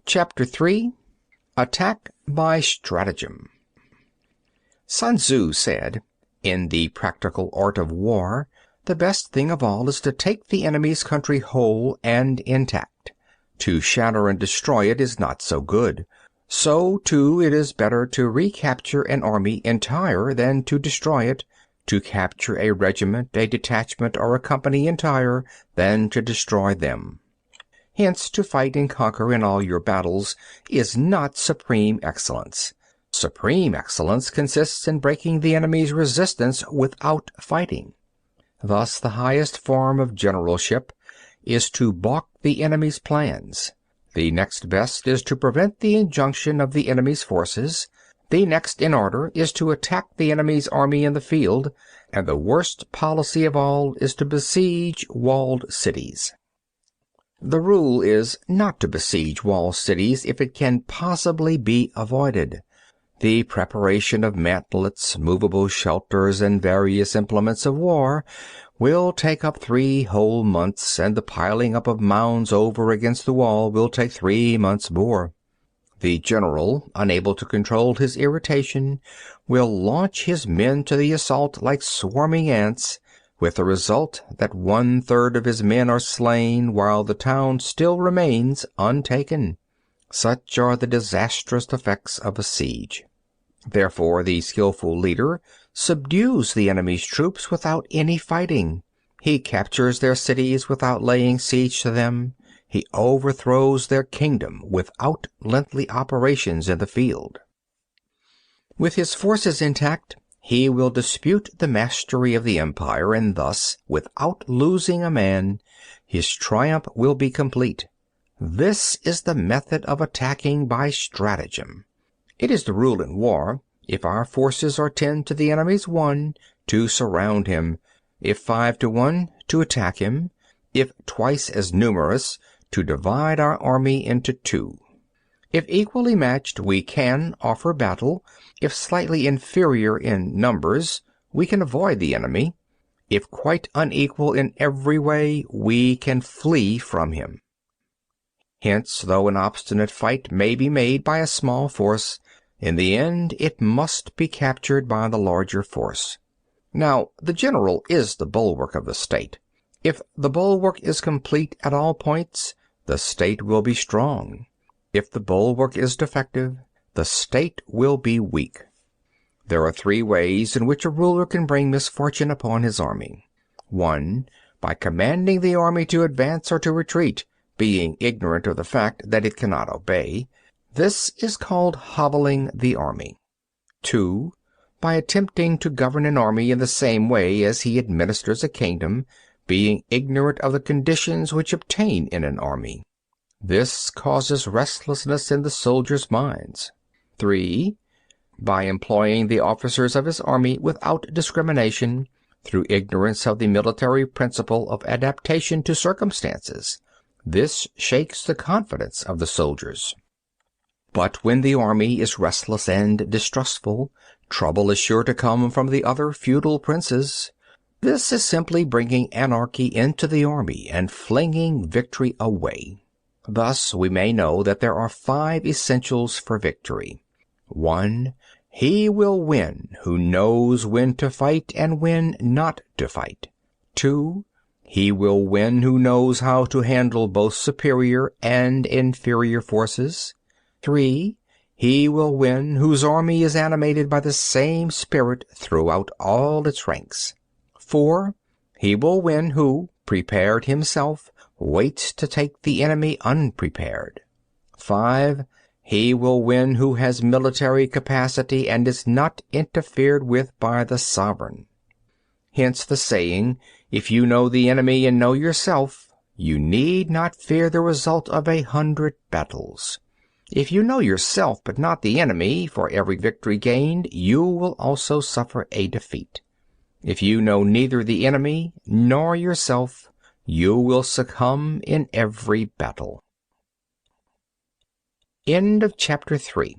Chapter 3. Attack by Stratagem. Sun Tzu said, "In the practical art of war, the best thing of all is to take the enemy's country whole and intact. To shatter and destroy it is not so good. So, too, it is better to recapture an army entire than to destroy it, to capture a regiment, a detachment, or a company entire than to destroy them. Hence, to fight and conquer in all your battles is not supreme excellence. Supreme excellence consists in breaking the enemy's resistance without fighting. Thus, the highest form of generalship is to balk the enemy's plans. The next best is to prevent the injunction of the enemy's forces. The next in order is to attack the enemy's army in the field, and the worst policy of all is to besiege walled cities. The rule is not to besiege walled cities if it can possibly be avoided. The preparation of mantlets, movable shelters, and various implements of war will take up 3 whole months, and the piling up of mounds over against the wall will take 3 months more. The general, unable to control his irritation, will launch his men to the assault like swarming ants, with the result that 1/3 of his men are slain while the town still remains untaken. Such are the disastrous effects of a siege. Therefore, the skillful leader subdues the enemy's troops without any fighting. He captures their cities without laying siege to them. He overthrows their kingdom without lengthy operations in the field. With his forces intact, he will dispute the mastery of the empire, and thus, without losing a man, his triumph will be complete. This is the method of attacking by stratagem. It is the rule in war, if our forces are 10 to the enemy's 1, to surround him; if 5 to 1, to attack him; if twice as numerous, to divide our army into 2. If equally matched, we can offer battle. If slightly inferior in numbers, we can avoid the enemy. If quite unequal in every way, we can flee from him. Hence, though an obstinate fight may be made by a small force, in the end it must be captured by the larger force. Now, the general is the bulwark of the state. If the bulwark is complete at all points, the state will be strong. If the bulwark is defective, the state will be weak. There are 3 ways in which a ruler can bring misfortune upon his army. 1. By commanding the army to advance or to retreat, being ignorant of the fact that it cannot obey. This is called hobbling the army. 2. By attempting to govern an army in the same way as he administers a kingdom, being ignorant of the conditions which obtain in an army. This causes restlessness in the soldiers' minds. 3. By employing the officers of his army without discrimination, through ignorance of the military principle of adaptation to circumstances. This shakes the confidence of the soldiers. But when the army is restless and distrustful, trouble is sure to come from the other feudal princes. This is simply bringing anarchy into the army and flinging victory away. Thus we may know that there are 5 essentials for victory. 1. He will win who knows when to fight and when not to fight. 2. He will win who knows how to handle both superior and inferior forces. 3. He will win whose army is animated by the same spirit throughout all its ranks. 4. He will win who, prepared himself, waits to take the enemy unprepared. 5. He will win who has military capacity and is not interfered with by the sovereign. Hence the saying, if you know the enemy and know yourself, you need not fear the result of 100 battles. If you know yourself but not the enemy, for every victory gained you will also suffer a defeat. If you know neither the enemy nor yourself, you will succumb in every battle. End of chapter 3.